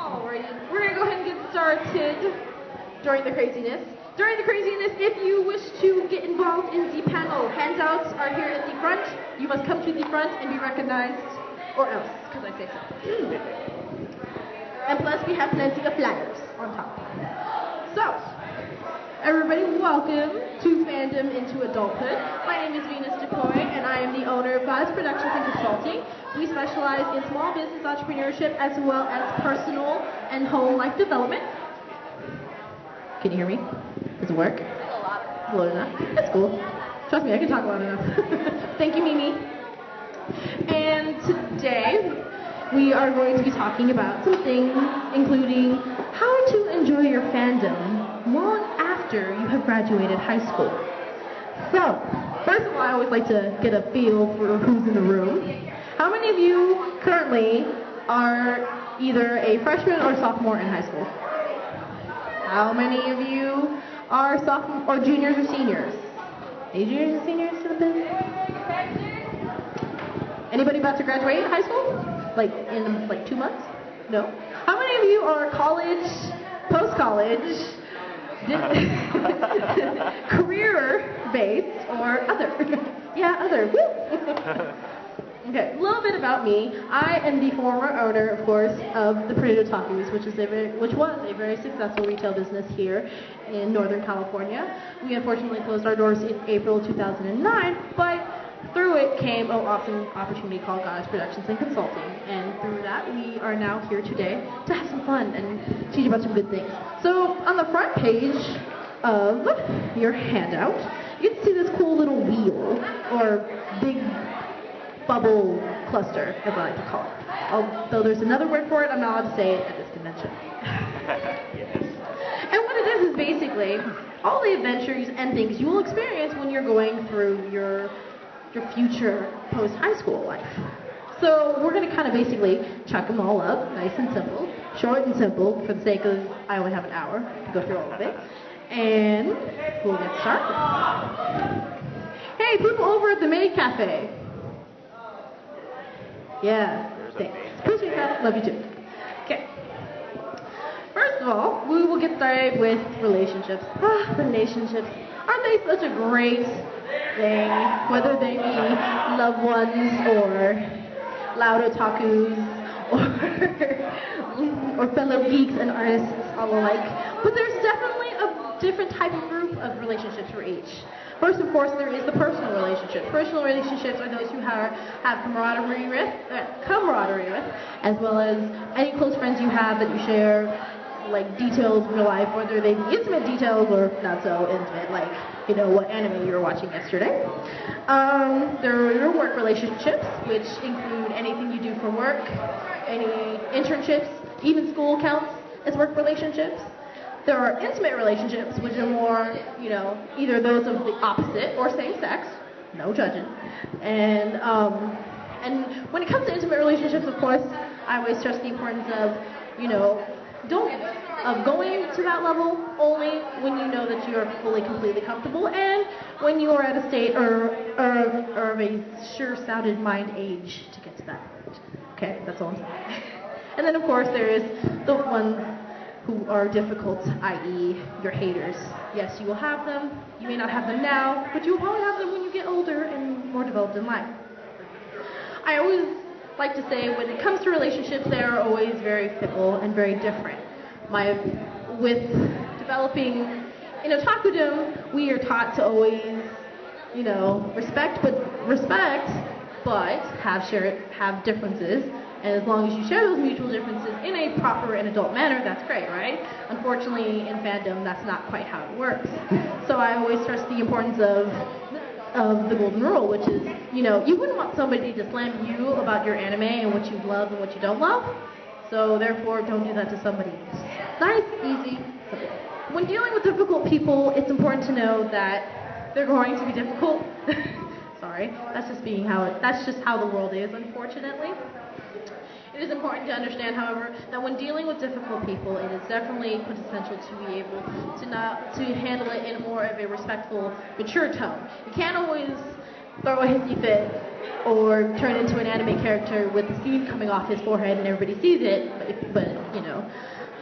Alrighty, we're going to go ahead and get started during the craziness. During the craziness, if you wish to get involved in the panel, handouts are here at the front. You must come to the front and be recognized, or else, because I say so. And plus, we have plenty of flyers on top. So, everybody, welcome to Fandom into Adulthood. My name is Venus DeCoy, and I am the owner of Goddess Productions and Consulting. We specialize in small business entrepreneurship as well as personal and home life development. Can you hear me? Does it work? Loud enough. That's cool. Trust me, I can talk loud enough. Thank you, Mimi. And today, we are going to be talking about some things, including how to enjoy your fandom long after you have graduated high school. So, first of all, I always like to get a feel for who's in the room. How many of you currently are either a freshman or sophomore in high school? How many of you are sophomore or juniors or seniors? Any juniors and seniors to the business? Anybody about to graduate high school? Like in like 2 months? No? How many of you are college, post-college, career-based, or other? Yeah, other. Woo! Okay, a little bit about me. I am the former owner, of course, of the Pretty Otakus, which was a very successful retail business here in Northern California. We unfortunately closed our doors in April 2009, but through it came an awesome opportunity called Goddess Productions and Consulting, and through that we are now here today to have some fun and teach you about some good things. So on the front page of your handout, you get to see this cool little wheel, or big bubble cluster, as I like to call it. Although there's another word for it, I'm not allowed to say it at this convention. Yes. And what it is basically all the adventures and things you will experience when you're going through your future post-high school life. So we're going to kind of basically chuck them all up, nice and simple, short and simple, for the sake of I only have an hour to go through all of it. And we'll get started. Hey, people over at the Maid Cafe. Yeah, thanks. Appreciate that. Love you too. Okay. First of all, we will get started with relationships. Relationships. Aren't they such a great thing? Whether they be loved ones or loud otakus or fellow geeks and artists all alike. But there's definitely a different type of group of relationships for each. First, of course, there is the personal relationship. Personal relationships are those who have camaraderie with, as well as any close friends you have that you share, like details of your life, whether they be intimate details or not so intimate, like, you know, what anime you were watching yesterday. There are your work relationships, which include anything you do for work, any internships, even school counts as work relationships. There are intimate relationships, which are more, you know, either those of the opposite or same sex, no judging. And when it comes to intimate relationships, of course, I always stress the importance of, you know, going to that level only when you know that you are fully, completely comfortable, and when you are at a state or of a sure-sounded mind age to get to that point. Okay, that's all I'm saying. And then, of course, there is the ones who are difficult, i.e. your haters. Yes, you will have them. You may not have them now, but you will probably have them when you get older and more developed in life. I always like to say when it comes to relationships, they are always very fickle and very different. With developing in otakudom, we are taught to always, you know, respect, but have differences. And as long as you share those mutual differences in a proper and adult manner, that's great, right? Unfortunately, in fandom, that's not quite how it works. So I always stress the importance of the golden rule, which is, you know, you wouldn't want somebody to slam you about your anime and what you love and what you don't love. So therefore, don't do that to somebody else. Nice, easy, simple. When dealing with difficult people, it's important to know that they're going to be difficult. Sorry, that's just how the world is, unfortunately. It is important to understand, however, that when dealing with difficult people, it is definitely quintessential to be able to handle it in more of a respectful, mature tone. You can't always throw a hissy fit or turn into an anime character with the steam coming off his forehead and everybody sees it, but you know.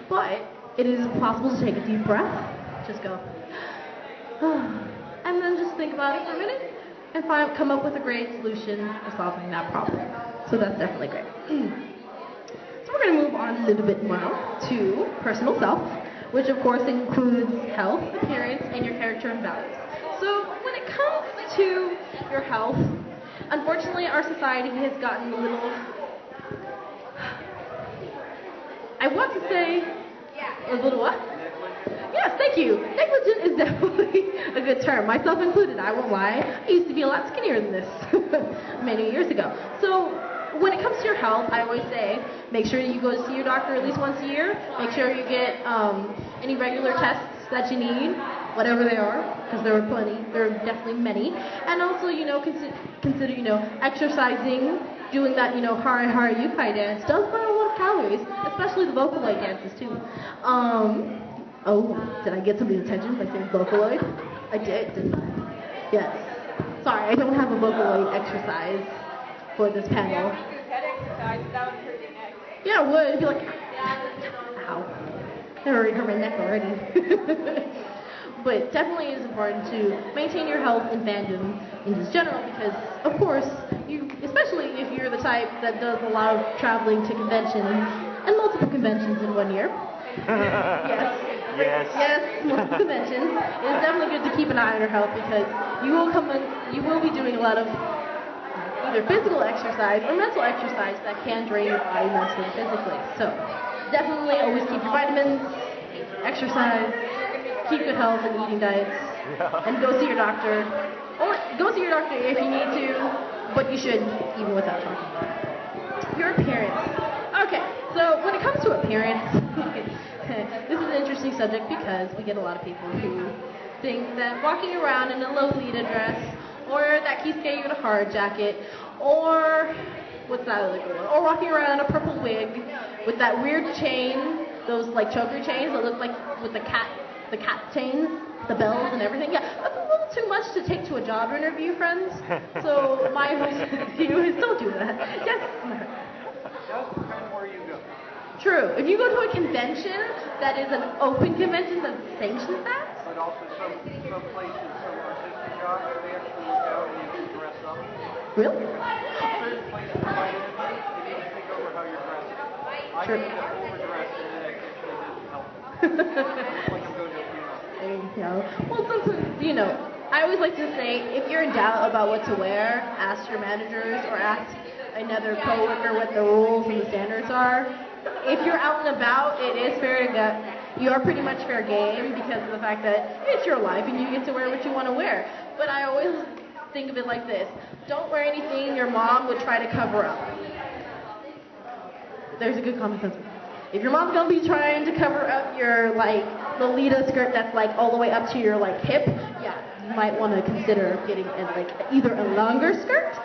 But it is possible to take a deep breath, just go, and then just think about it for a minute and come up with a great solution for solving that problem. So that's definitely great. So we're going to move on a little bit now to personal self, which of course includes health, appearance, and your character and values. So when it comes to your health, unfortunately our society has gotten a little, I want to say, a little what? Yes, thank you. Negligent is definitely a good term, myself included, I won't lie. I used to be a lot skinnier than this many years ago. So when it comes to your health, I always say, make sure you go to see your doctor at least once a year. Make sure you get any regular tests that you need, whatever they are, because there are plenty. There are definitely many. And also, you know, consider, you know, exercising, doing that, you know, hara yukai dance does burn a lot of calories, especially the Vocaloid dances too. Oh, did I get somebody's attention by saying Vocaloid? I did, didn't I? Yes. Sorry, I don't have a Vocaloid exercise for this panel. Yeah, it would. It'd be like, ow. I already hurt my neck already. But definitely it is important to maintain your health in fandom in just general because, of course, especially if you're the type that does a lot of traveling to conventions and multiple conventions in 1 year. Yes, multiple conventions. It is definitely good to keep an eye on your health because you will be doing a lot of either physical exercise or mental exercise that can drain your body mentally and physically. So definitely always keep your vitamins, exercise, keep good health and eating diets, and go see your doctor. Or go see your doctor if you need to, but you should even without talking about it. Your appearance. Okay, so when it comes to appearance, this is an interesting subject because we get a lot of people who think that walking around in a Lolita dress or that Kisuke in a hard jacket, or what's that other good one? Or walking around in a purple wig with that weird chain, those like choker chains that look like with the cat chains, the bells and everything. Yeah, that's a little too much to take to a job interview, friends. So my advice to you is don't do that. Yes. Just depend where you go. True. If you go to a convention that is an open convention that sanctions that. But also some places, some artistic jobs, they actually look out and you can dress up. Really? Certain places might you need to think over how you're dressed. I need to overdress and then actually doesn't help. I look like I'm going to a funeral. There you go. Well, sometimes, you know, I always like to say, if you're in doubt about what to wear, ask your managers or ask another coworker what the rules and the standards are. If you're out and about, it is fair to go. You are pretty much fair game because of the fact that it's your life and you get to wear what you want to wear. But I always think of it like this. Don't wear anything your mom would try to cover up. There's a good common sense. If your mom's going to be trying to cover up your, like, Lolita skirt that's, like, all the way up to your, like, hip, yeah, you might want to consider getting, like, either a longer skirt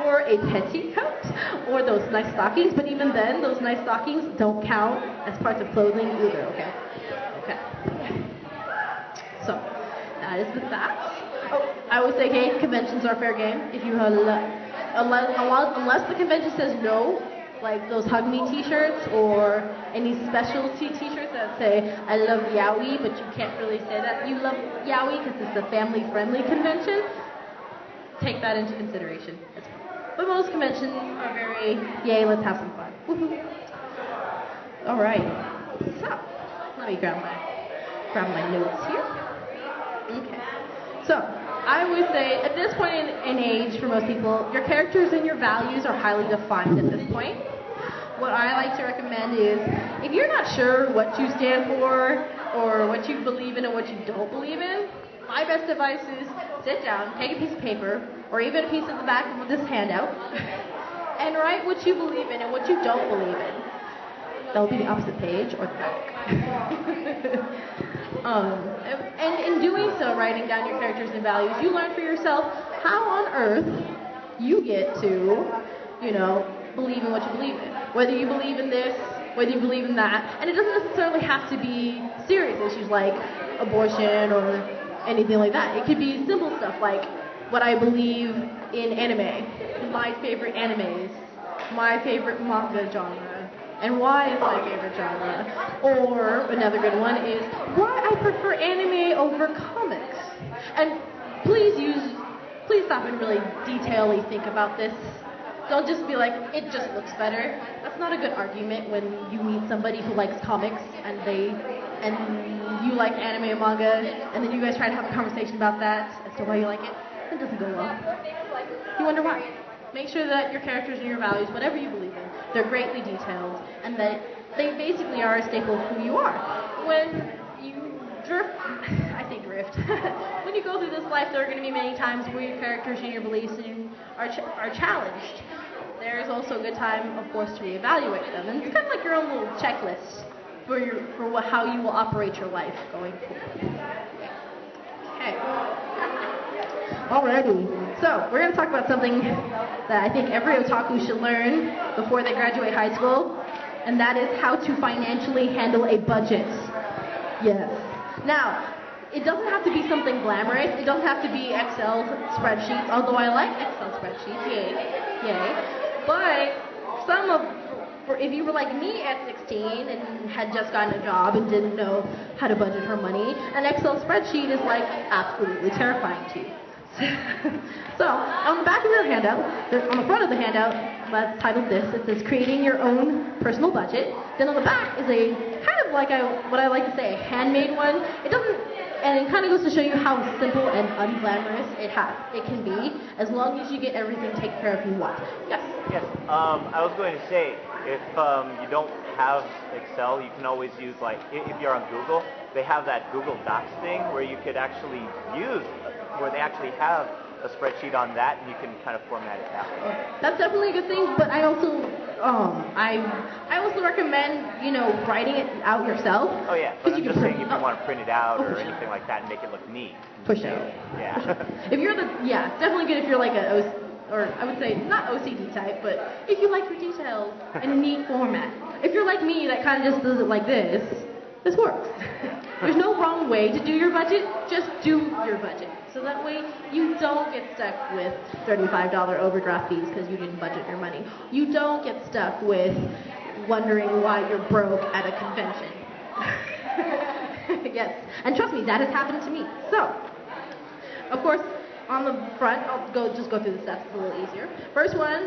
or a petticoat or those nice stockings. But even then, those nice stockings don't count as parts of clothing either, okay? Okay. So, that is with that. Oh, I would say, hey, conventions are fair game. If you unless the convention says no, like those Hug Me t-shirts or any specialty t-shirts that say, I love yaoi, but you can't really say that you love yaoi because it's a family-friendly convention, take that into consideration. But most conventions are very, yay, let's have some fun. All right. So, let me grab my notes here. Okay. So, I would say at this point in age for most people, your characters and your values are highly defined at this point. What I like to recommend is if you're not sure what you stand for or what you believe in and what you don't believe in, my best advice is sit down, take a piece of paper, or even a piece of the back of this handout, and write what you believe in and what you don't believe in. That'll be the opposite page or the back. And in doing so, writing down your characters and values, you learn for yourself how on earth you get to, you know, believe in what you believe in. Whether you believe in this, whether you believe in that. And it doesn't necessarily have to be serious issues like abortion or anything like that. It could be simple stuff like what I believe in anime, my favorite animes, my favorite manga genre, and why it's my favorite genre. Or another good one is why I prefer anime over comics. And please stop and really detailedly think about this. Don't just be like, it just looks better. That's not a good argument when you meet somebody who likes comics and you like anime and manga, and then you guys try to have a conversation about that as to why you like it. It doesn't go well. You wonder why. Make sure that your characters and your values, whatever you believe in, they're greatly detailed, and that they basically are a staple of who you are. When you drift, I say drift, when you go through this life, there are going to be many times where your characters and your beliefs are challenged. There is also a good time, of course, to reevaluate them, and it's kind of like your own little checklist for how you will operate your life going forward. Okay. Alrighty, so we're going to talk about something that I think every otaku should learn before they graduate high school, and that is how to financially handle a budget. Yes. Now, it doesn't have to be something glamorous. It doesn't have to be Excel spreadsheets, although I like Excel spreadsheets, yay. But if you were like me at 16 and had just gotten a job and didn't know how to budget her money, an Excel spreadsheet is like absolutely terrifying to you. So, on the back of your handout, on the front of the handout, that's titled this, it says creating your own personal budget. Then on the back is a kind of like what I like to say, a handmade one. It kind of goes to show you how simple and unglamorous it can be, as long as you get everything taken care of you want. Yes? Yes, I was going to say, if you don't have Excel, you can always use, like, if you're on Google, they have that Google Docs thing where you could actually where they actually have a spreadsheet on that, and you can kind of format it that way. That's definitely a good thing, but I also recommend, writing it out yourself. Oh yeah, but I'm just saying if you want to print it out or anything like that and make it look neat. Push it. Yeah. If you're it's definitely good if you're like or I would say not OCD type, but if you like your details in a neat format. If you're like me that kind of just does it like this works. There's no wrong way to do your budget, just do your budget. So that way you don't get stuck with $35 overdraft fees because you didn't budget your money. You don't get stuck with wondering why you're broke at a convention. Yes, and trust me, that has happened to me. So, of course, on the front, I'll just go through the steps, it's a little easier.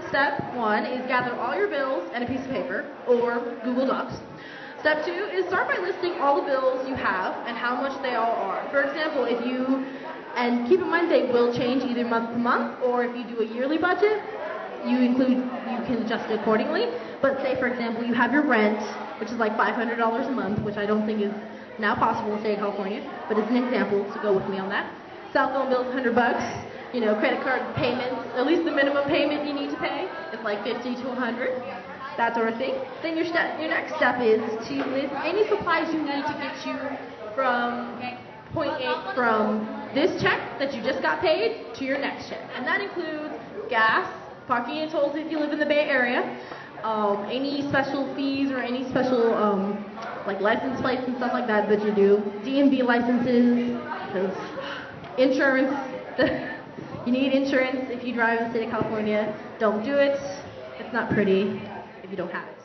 Step one is gather all your bills and a piece of paper or Google Docs. Step 2 is start by listing all the bills you have and how much they all are. For example, and keep in mind they will change either month to month, or if you do a yearly budget, you can adjust it accordingly. But say, for example, you have your rent, which is like $500 a month, which I don't think is now possible in the state of California, but it's an example, so go with me on that. Cell phone bill's $100, credit card payments, at least the minimum payment you need to pay is like $50 to $100. That sort of thing. Then your next step is to list any supplies you need to get you from point A, from this check that you just got paid to your next check. And that includes gas, parking and tolls if you live in the Bay Area, any special fees or any special like license plates and stuff like that you do, DMV licenses, because insurance, you need insurance if you drive in the state of California. Don't do it. It's not pretty if you don't have it.